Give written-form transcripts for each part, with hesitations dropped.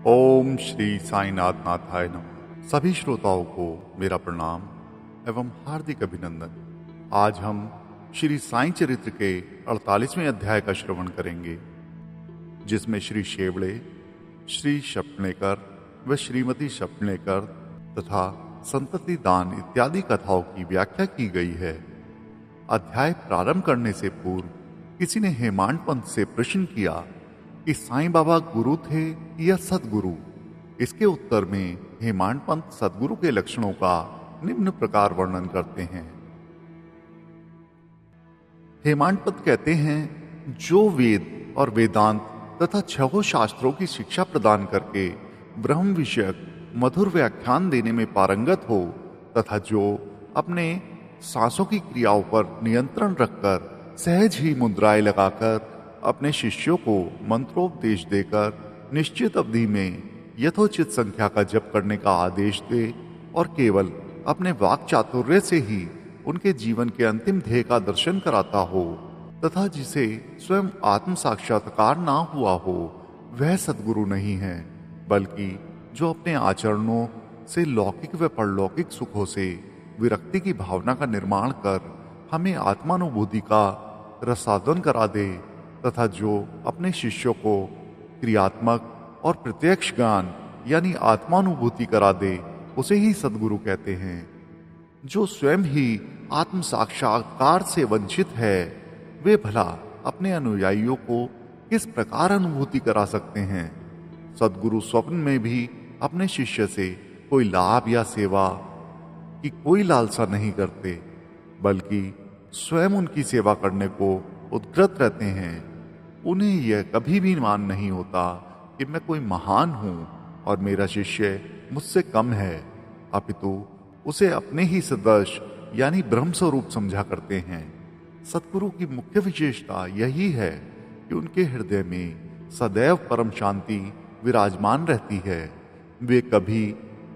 ओम श्री साईनाथ नाथाय नमः। सभी श्रोताओं को मेरा प्रणाम एवं हार्दिक अभिनंदन। आज हम श्री साईं चरित्र के 48वें अध्याय का श्रवण करेंगे, जिसमें श्री शेवड़े, श्री शपनेकर व श्रीमती शपनेकर तथा संतति दान इत्यादि कथाओं की व्याख्या की गई है। अध्याय प्रारंभ करने से पूर्व किसी ने हेमांड पंत से प्रश्न किया कि साईं बाबा गुरु थे या सदगुरु। इसके उत्तर में हेमांड पंत सदगुरु के लक्षणों का निम्न प्रकार वर्णन करते हैं। हेमांड पंत कहते हैं, जो वेद और वेदांत तथा छहों शास्त्रों की शिक्षा प्रदान करके ब्रह्म विषयक मधुर व्याख्यान देने में पारंगत हो तथा जो अपने सांसों की क्रियाओं पर नियंत्रण रखकर सहज ही मुद्राएं लगाकर अपने शिष्यों को मंत्रोपदेश देकर निश्चित अवधि में यथोचित संख्या का जप करने का आदेश दे और केवल अपने वाक चातुर्य से ही उनके जीवन के अंतिम ध्येय का दर्शन कराता हो तथा जिसे स्वयं आत्म साक्षात्कार ना हुआ हो, वह सद्गुरु नहीं है, बल्कि जो अपने आचरणों से लौकिक व परलौकिक सुखों से विरक्ति की भावना का निर्माण कर हमें आत्मानुभूति का रसादन करा दे तथा जो अपने शिष्यों को क्रियात्मक और प्रत्यक्ष ज्ञान यानी आत्मानुभूति करा दे, उसे ही सद्गुरु कहते हैं। जो स्वयं ही आत्म साक्षात्कार से वंचित है, वे भला अपने अनुयायियों को किस प्रकार अनुभूति करा सकते हैं। सद्गुरु स्वप्न में भी अपने शिष्य से कोई लाभ या सेवा की कोई लालसा नहीं करते, बल्कि स्वयं उनकी सेवा करने को उद्ग्रत रहते हैं। उन्हें यह कभी भी मान नहीं होता कि मैं कोई महान हूं और मेरा शिष्य मुझसे कम है, अपितु उसे अपने ही सदृश यानी ब्रह्म स्वरूप समझा करते हैं। सद्गुरु की मुख्य विशेषता यही है कि उनके हृदय में सदैव परम शांति विराजमान रहती है। वे कभी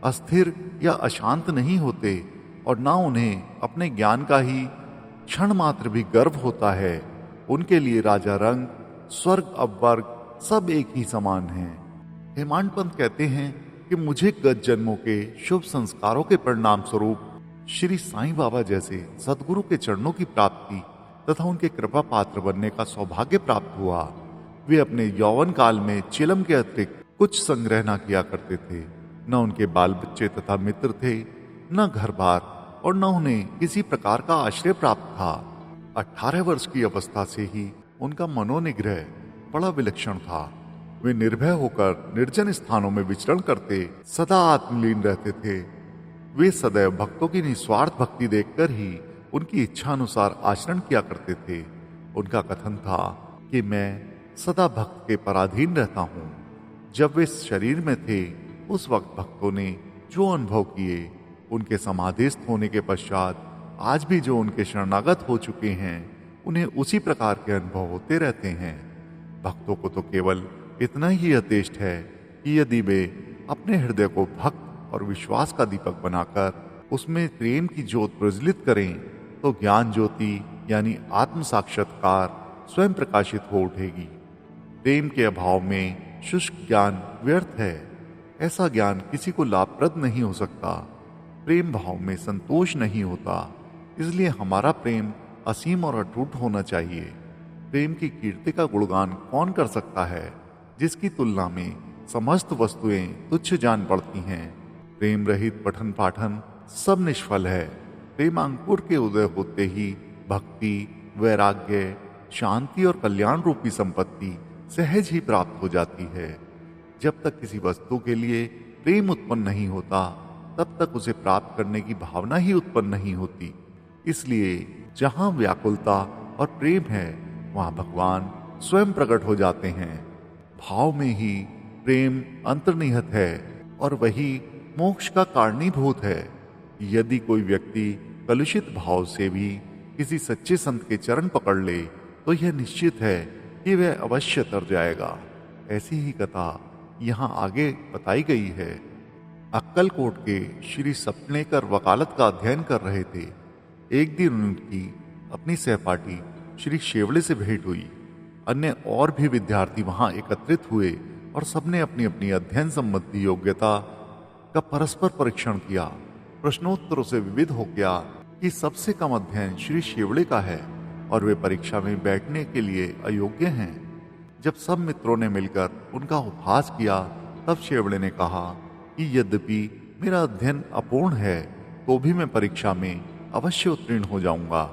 अस्थिर या अशांत नहीं होते और ना उन्हें अपने ज्ञान का ही क्षण मात्र भी गर्व होता है। उनके लिए राजा रंग, स्वर्ग अपवर्ग सब एक ही समान हैं। हेमांड पंत कहते हैं कि मुझे गत जन्मों के शुभ संस्कारों के परिणाम स्वरूप श्री साईं बाबा जैसे सद्गुरु के चरणों की प्राप्ति तथा उनके कृपा पात्र बनने का सौभाग्य प्राप्त हुआ। वे अपने यौवन काल में चिलम के अतिरिक्त कुछ संग्रह न किया करते थे। न उनके बाल बच्चे तथा मित्र थे, न घर बार और न उन्हें किसी प्रकार का आश्रय प्राप्त था। 18 वर्ष की अवस्था से ही उनका मनोनिग्रह बड़ा विलक्षण था। वे निर्भय होकर निर्जन स्थानों में विचरण करते सदा आत्मलीन रहते थे। वे सदैव भक्तों की निस्वार्थ भक्ति देखकर ही उनकी इच्छा अनुसार आचरण किया करते थे। उनका कथन था कि मैं सदा भक्त के पराधीन रहता हूँ। जब वे शरीर में थे, उस वक्त भक्तों ने जो अनुभव किए, उनके समाधिस्थ होने के पश्चात आज भी जो उनके शरणागत हो चुके हैं, उन्हें उसी प्रकार के अनुभव होते रहते हैं। भक्तों को तो केवल इतना ही यथेष्ट है कि यदि वे अपने हृदय को भक्त और विश्वास का दीपक बनाकर उसमें प्रेम की ज्योत प्रज्वलित करें, तो ज्ञान ज्योति यानी आत्म साक्षात्कार स्वयं प्रकाशित हो उठेगी। प्रेम के अभाव में शुष्क ज्ञान व्यर्थ है। ऐसा ज्ञान किसी को लाभप्रद नहीं हो सकता। प्रेम भाव में संतोष नहीं होता। इसलिए हमारा प्रेम असीम और अटूट होना चाहिए। प्रेम की कीर्ति का गुणगान कौन कर सकता है, जिसकी तुलना में समस्त वस्तुएं तुच्छ जान पड़ती हैं। प्रेम रहित पठन पाठन सब निष्फल है। प्रेमांकुर के उदय होते ही भक्ति, वैराग्य, शांति और कल्याण रूपी संपत्ति सहज ही प्राप्त हो जाती है। जब तक किसी वस्तु के लिए प्रेम उत्पन्न नहीं होता, तब तक उसे प्राप्त करने की भावना ही उत्पन्न नहीं होती। इसलिए जहां व्याकुलता और प्रेम है, वहां भगवान स्वयं प्रकट हो जाते हैं। भाव में ही प्रेम अंतर्निहित है और वही मोक्ष का कारणीभूत है। यदि कोई व्यक्ति कलुषित भाव से भी किसी सच्चे संत के चरण पकड़ ले, तो यह निश्चित है कि वह अवश्य तर जाएगा। ऐसी ही कथा यहाँ आगे बताई गई है। अक्कलकोट के श्री सपनेकर वकालत का अध्ययन कर रहे थे। एक दिन उनकी अपनी सहपाठी श्री शेवड़े से भेंट हुई। अन्य और भी विद्यार्थी वहां एकत्रित हुए और सबने अपनी अपनी अध्ययन संबंधी योग्यता का परस्पर परीक्षण किया। प्रश्नोत्तरों से विविध हो गया कि सबसे कम अध्ययन श्री शेवड़े का है और वे परीक्षा में बैठने के लिए अयोग्य हैं। जब सब मित्रों ने मिलकर उनका उपहास किया तब शेवड़े ने कहा कि यद्यपि मेरा अध्ययन अपूर्ण है तो भी मैं परीक्षा में अवश्य उत्तीर्ण हो जाऊंगा।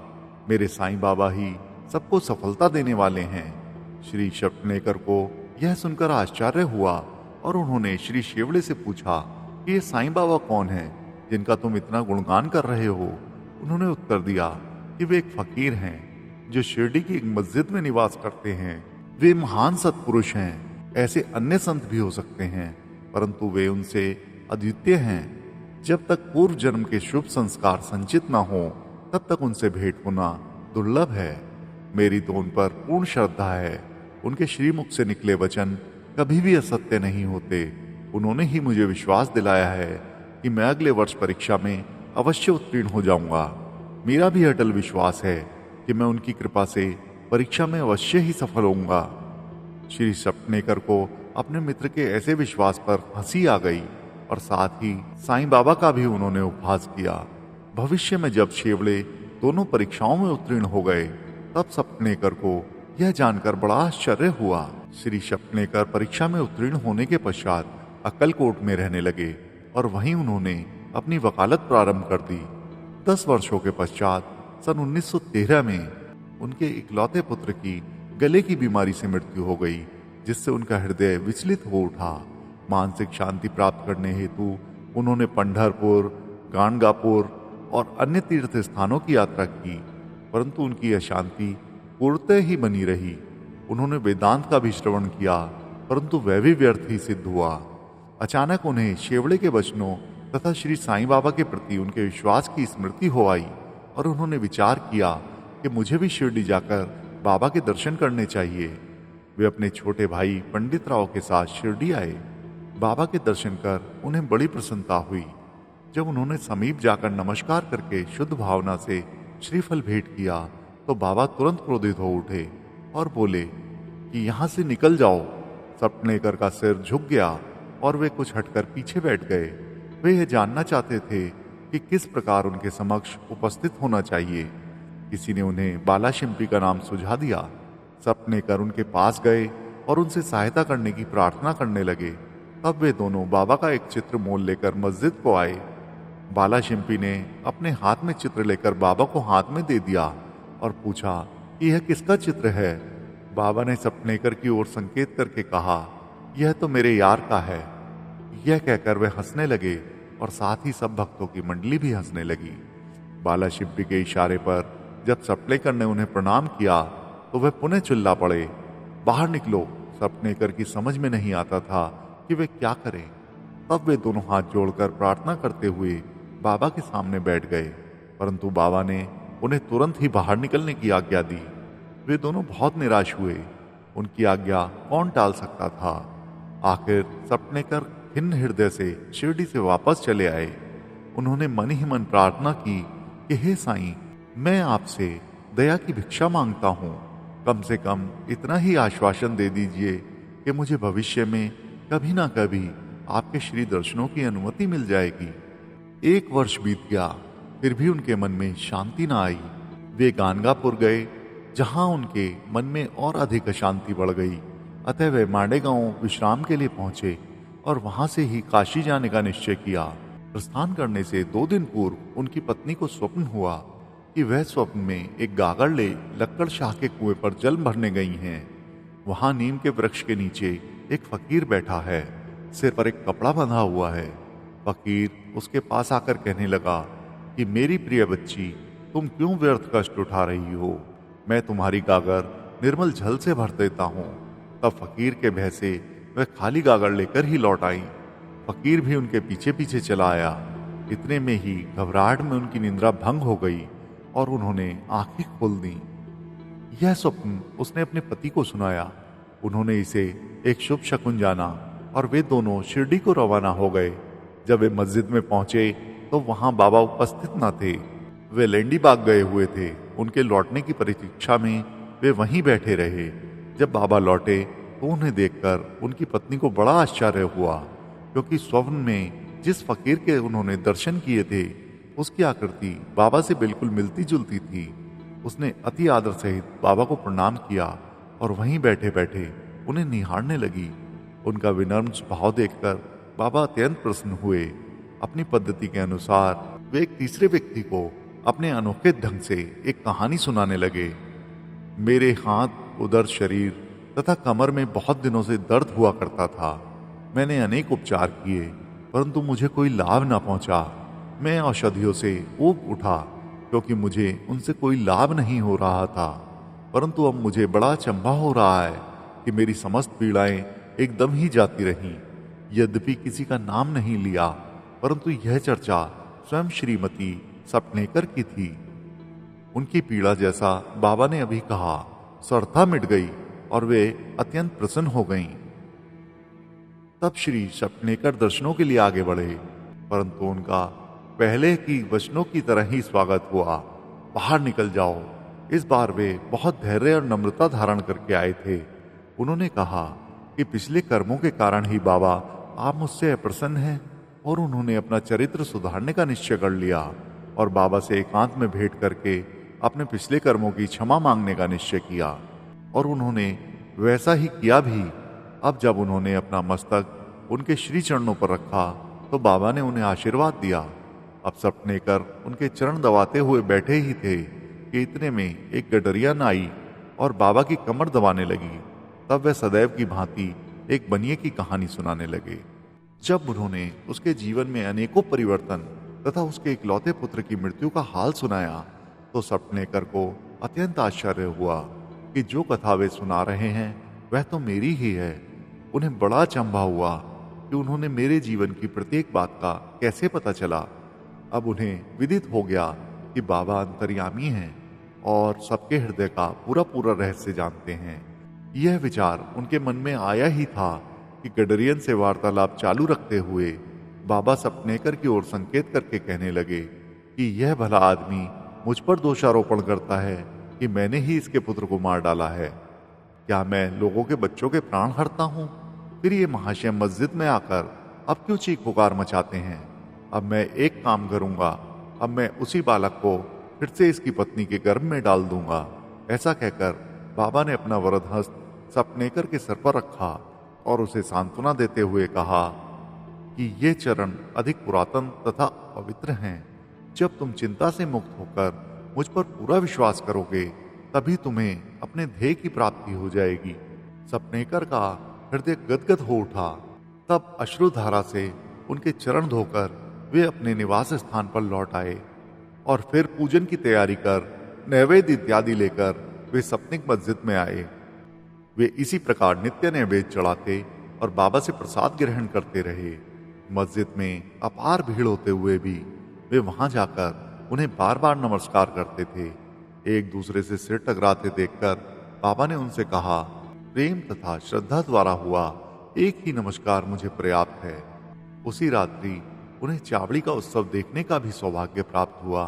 मेरे साईं बाबा ही सबको सफलता देने वाले हैं। श्री शपनेकर को यह सुनकर आश्चर्य हुआ और उन्होंने श्री शेवड़े से पूछा कि ये साईं बाबा कौन है जिनका तुम इतना गुणगान कर रहे हो। उन्होंने उत्तर दिया कि वे एक फकीर हैं जो शिरडी की एक मस्जिद में निवास करते हैं। वे महान सत्पुरुष हैं। ऐसे अन्य संत भी हो सकते हैं परंतु वे उनसे अद्वितीय हैं। जब तक पूर्व जन्म के शुभ संस्कार संचित न हो तब तक उनसे भेंट होना दुर्लभ है। मेरी तो उन पर पूर्ण श्रद्धा है। उनके श्रीमुख से निकले वचन कभी भी असत्य नहीं होते। उन्होंने ही मुझे विश्वास दिलाया है कि मैं अगले वर्ष परीक्षा में अवश्य उत्तीर्ण हो जाऊंगा। मेरा भी अटल विश्वास है कि मैं उनकी कृपा से परीक्षा में अवश्य ही सफल होऊंगा। श्री सपनेकर को अपने मित्र के ऐसे विश्वास पर हंसी आ गई और साथ ही साईं बाबा का भी उन्होंने उपहास किया। भविष्य में जब शेवड़े दोनों परीक्षाओं में उत्तीर्ण हो गए तब सपनेकर को यह जानकर बड़ा आश्चर्य हुआ। श्री सपनेकर परीक्षा में उत्तीर्ण होने के पश्चात अक्कलकोट में रहने लगे और वहीं उन्होंने अपनी वकालत प्रारंभ कर दी। 10 वर्षों के पश्चात सन 1913 में उनके इकलौते पुत्र की गले की बीमारी से मृत्यु हो गई, जिससे उनका हृदय विचलित हो उठा। मानसिक शांति प्राप्त करने हेतु उन्होंने पंढरपुर, गाणगापुर और अन्य तीर्थ स्थानों की यात्रा की, परंतु उनकी यह शांति पूर्णतः ही बनी रही। उन्होंने वेदांत का भी श्रवण किया परंतु वह भी व्यर्थ ही सिद्ध हुआ। अचानक उन्हें शेवड़े के वचनों तथा श्री साईं बाबा के प्रति उनके विश्वास की स्मृति हो आई और उन्होंने विचार किया कि मुझे भी शिरडी जाकर बाबा के दर्शन करने चाहिए। वे अपने छोटे भाई पंडित राव के साथ शिरडी आए। बाबा के दर्शन कर उन्हें बड़ी प्रसन्नता हुई। जब उन्होंने समीप जाकर नमस्कार करके शुद्ध भावना से श्रीफल भेंट किया तो बाबा तुरंत क्रोधित हो उठे और बोले कि यहाँ से निकल जाओ। सपनेकर का सिर झुक गया और वे कुछ हटकर पीछे बैठ गए। वे यह जानना चाहते थे कि किस प्रकार उनके समक्ष उपस्थित होना चाहिए। किसी ने उन्हें बालाशिंपी का नाम सुझा दिया। सपनेकर उनके पास गए और उनसे सहायता करने की प्रार्थना करने लगे। तब वे दोनों बाबा का एक चित्र मोल लेकर मस्जिद को आए। बालाशिंपी ने अपने हाथ में चित्र लेकर बाबा को हाथ में दे दिया और पूछा कि यह किसका चित्र है। बाबा ने सपनेकर की ओर संकेत करके कहा, यह तो मेरे यार का है। यह कहकर वे हंसने लगे और साथ ही सब भक्तों की मंडली भी हंसने लगी। बालाशिंपी के इशारे पर जब सपनेकर ने उन्हें प्रणाम किया तो वे पुनः चिल्ला पड़े, बाहर निकलो। सपनेकर की समझ में नहीं आता था कि वे क्या करें। तब वे दोनों हाथ जोड़कर प्रार्थना करते हुए बाबा के सामने बैठ गए, परंतु बाबा ने उन्हें तुरंत ही बाहर निकलने की आज्ञा दी। वे दोनों बहुत निराश हुए। उनकी आज्ञा कौन टाल सकता था। आखिर सपनेकर खिन्न हृदय से शिरडी से वापस चले आए। उन्होंने मन ही मन प्रार्थना की कि हे साईं, मैं आपसे दया की भिक्षा मांगता हूँ। कम से कम इतना ही आश्वासन दे दीजिए कि मुझे भविष्य में कभी ना कभी आपके श्री दर्शनों की अनुमति मिल जाएगी। 1 वर्ष बीत गया, फिर भी उनके मन में शांति ना आई। वे गाणगापुर गए, जहां उनके मन में और अधिक अशांति बढ़ गई। अतः वे मांडेगांव विश्राम के लिए पहुंचे और वहां से ही काशी जाने का निश्चय किया। प्रस्थान करने से 2 दिन पूर्व उनकी पत्नी को स्वप्न हुआ कि वह स्वप्न में एक गागर ले लक्कड़ शाह के कुएं पर जल भरने गई हैं। वहां नीम के वृक्ष के नीचे एक फकीर बैठा है, सिर पर एक कपड़ा बंधा हुआ है। फकीर उसके पास आकर कहने लगा कि मेरी प्रिय बच्ची, तुम क्यों व्यर्थ कष्ट उठा रही हो। मैं तुम्हारी गागर निर्मल जल से भर देता हूँ। तब फकीर के भय से वह खाली गागर लेकर ही लौट आई। फकीर भी उनके पीछे पीछे चला आया। इतने में ही घबराहट में उनकी निंद्रा भंग हो गई और उन्होंने आंखें खोल दी। यह स्वप्न उसने अपने पति को सुनाया। उन्होंने इसे एक शुभ शकुन जाना और वे दोनों शिरडी को रवाना हो गए। जब वे मस्जिद में पहुंचे तो वहां बाबा उपस्थित न थे। वे लेंडी बाग गए हुए थे। उनके लौटने की प्रतीक्षा में वे वहीं बैठे रहे। जब बाबा लौटे तो उन्हें देखकर उनकी पत्नी को बड़ा आश्चर्य हुआ, क्योंकि स्वप्न में जिस फकीर के उन्होंने दर्शन किए थे उसकी आकृति बाबा से बिल्कुल मिलती जुलती थी। उसने अति आदर सहित बाबा को प्रणाम किया और वहीं बैठे बैठे उन्हें निहारने लगी। उनका विनम्र स्वभाव देखकर बाबा अत्यंत प्रसन्न हुए। अपनी पद्धति के अनुसार वे एक तीसरे व्यक्ति को अपने अनोखे ढंग से एक कहानी सुनाने लगे। मेरे हाथ, उदर, शरीर तथा कमर में बहुत दिनों से दर्द हुआ करता था। मैंने अनेक उपचार किए परंतु मुझे कोई लाभ न पहुंचा। मैं औषधियों से ऊब उठा क्योंकि मुझे उनसे कोई लाभ नहीं हो रहा था। परंतु अब मुझे बड़ा अचंभा हो रहा है कि मेरी समस्त पीड़ाएं एकदम ही जाती रहीं। यद्यपि किसी का नाम नहीं लिया, परंतु यह चर्चा स्वयं श्रीमती सपनेकर की थी। उनकी पीड़ा, जैसा बाबा ने अभी कहा, सर्वथा मिट गई और वे अत्यंत प्रसन्न हो गईं। तब श्री सपनेकर दर्शनों के लिए आगे बढ़े, परंतु उनका पहले की वचनों की तरह ही स्वागत हुआ। बाहर निकल जाओ। इस बार वे बहुत धैर्य और नम्रता धारण करके आए थे। उन्होंने कहा कि पिछले कर्मों के कारण ही बाबा आप मुझसे अप्रसन्न हैं, और उन्होंने अपना चरित्र सुधारने का निश्चय कर लिया और बाबा से एकांत में भेंट करके अपने पिछले कर्मों की क्षमा मांगने का निश्चय किया। और उन्होंने वैसा ही किया भी। अब जब उन्होंने अपना मस्तक उनके श्री चरणों पर रखा तो बाबा ने उन्हें आशीर्वाद दिया। अब सपनेकर उनके चरण दबाते हुए बैठे ही थे कि इतने में एक गडरियन आई और बाबा की कमर दबाने लगी। तब वह सदैव की भांति एक बनिए की कहानी सुनाने लगे। जब उन्होंने उसके जीवन में अनेकों परिवर्तन तथा उसके इकलौते पुत्र की मृत्यु का हाल सुनाया तो सपनेकर को अत्यंत आश्चर्य हुआ कि जो कथा वे सुना रहे हैं वह तो मेरी ही है। उन्हें बड़ा अचंभा हुआ कि उन्होंने मेरे जीवन की प्रत्येक बात का कैसे पता चला। अब उन्हें विदित हो गया कि बाबा अंतर्यामी हैं और सबके हृदय का पूरा पूरा रहस्य जानते हैं। यह विचार उनके मन में आया ही था कि गडरियन से वार्तालाप चालू रखते हुए बाबा सपनेकर की ओर संकेत करके कहने लगे कि यह भला आदमी मुझ पर दोषारोपण करता है कि मैंने ही इसके पुत्र को मार डाला है। क्या मैं लोगों के बच्चों के प्राण हरता हूँ? फिर ये महाशय मस्जिद में आकर अब क्यों चीख पुकार मचाते हैं? अब मैं एक काम करूंगा, अब मैं उसी बालक को फिर से इसकी पत्नी के गर्भ में डाल दूंगा। ऐसा कहकर बाबा ने अपना वरद हस्त सपनेकर के सर पर रखा और उसे सांत्वना देते हुए कहा कि ये चरण अधिक पुरातन तथा पवित्र हैं। जब तुम चिंता से मुक्त होकर मुझ पर पूरा विश्वास करोगे तभी तुम्हें अपने ध्येय की प्राप्ति हो जाएगी। सपनेकर का हृदय गदगद हो उठा। तब अश्रुधारा से उनके चरण धोकर वे अपने निवास स्थान पर लौट आए और फिर पूजन की तैयारी कर नैवेद्य इत्यादि लेकर वे सपनिक मस्जिद में आए। वे इसी प्रकार नित्य नैवेद्य चढ़ाते और बाबा से प्रसाद ग्रहण करते रहे। मस्जिद में अपार भीड़ होते हुए भी वे वहां जाकर उन्हें बार बार नमस्कार करते थे। एक दूसरे से सिर टकराते देखकर बाबा ने उनसे कहा, प्रेम तथा श्रद्धा द्वारा हुआ एक ही नमस्कार मुझे पर्याप्त है। उसी रात्रि उन्हें चावड़ी का उत्सव देखने का भी सौभाग्य प्राप्त हुआ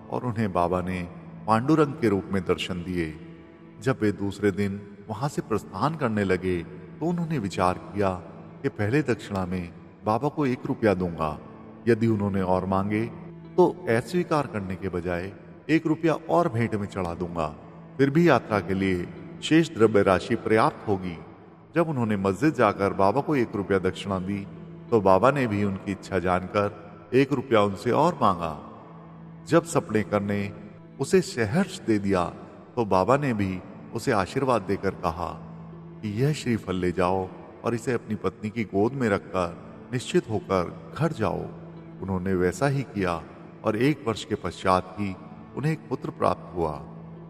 और उन्हें बाबा ने पांडुरंग के रूप में दर्शन दिए। जब वे दूसरे दिन वहां से प्रस्थान करने लगे तो उन्होंने विचार किया कि पहले दक्षिणा में बाबा को 1 रुपया दूंगा। यदि उन्होंने और मांगे तो अस्वीकार करने के बजाय 1 रुपया और भेंट में चढ़ा दूंगा। फिर भी यात्रा के लिए शेष द्रव्य राशि पर्याप्त होगी। जब उन्होंने मस्जिद जाकर बाबा को 1 रुपया दक्षिणा दी तो बाबा ने भी उनकी इच्छा जानकर 1 रुपया उनसे और मांगा। जब सपनेकर ने उसे सहर्ष दे दिया तो बाबा ने भी उसे आशीर्वाद देकर कहा कि यह श्रीफल ले जाओ और इसे अपनी पत्नी की गोद में रखकर निश्चित होकर घर जाओ। उन्होंने वैसा ही किया और 1 वर्ष के पश्चात ही उन्हें एक पुत्र प्राप्त हुआ।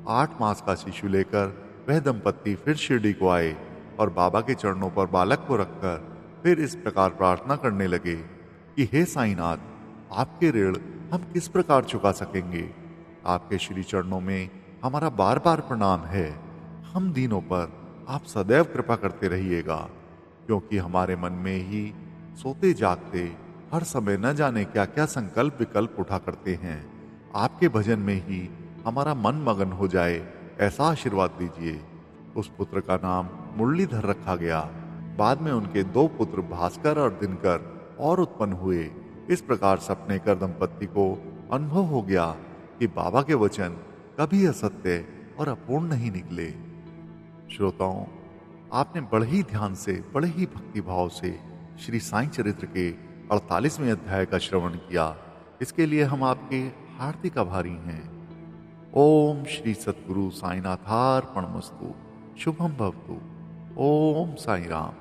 8 मास का शिशु लेकर वह दंपत्ति फिर शिरडी को आए और बाबा के चरणों पर बालक को रखकर फिर इस प्रकार प्रार्थना करने लगे कि हे साईनाथ, आपके ऋण हम किस प्रकार चुका सकेंगे। आपके श्री चरणों में हमारा बार बार प्रणाम है। हम दीनों पर आप सदैव कृपा करते रहिएगा, क्योंकि हमारे मन में ही सोते जागते हर समय न जाने क्या क्या संकल्प विकल्प उठा करते हैं। आपके भजन में ही हमारा मन मगन हो जाए, ऐसा आशीर्वाद दीजिए। उस पुत्र का नाम मुरलीधर रखा गया। बाद में उनके 2 पुत्र भास्कर और दिनकर और उत्पन्न हुए। इस प्रकार सपनेकर दंपत्ति को अनुभव हो गया कि बाबा के वचन कभी असत्य और अपूर्ण नहीं निकले। श्रोताओं, आपने बड़े ही ध्यान से, बड़े ही भक्ति भाव से श्री साईं चरित्र के 48वें अध्याय का श्रवण किया। इसके लिए हम आपके हार्दिक आभारी हैं। ओम श्री सद्गुरु साईनाथार्पणमस्तु। शुभम भवतु। ओम साई राम।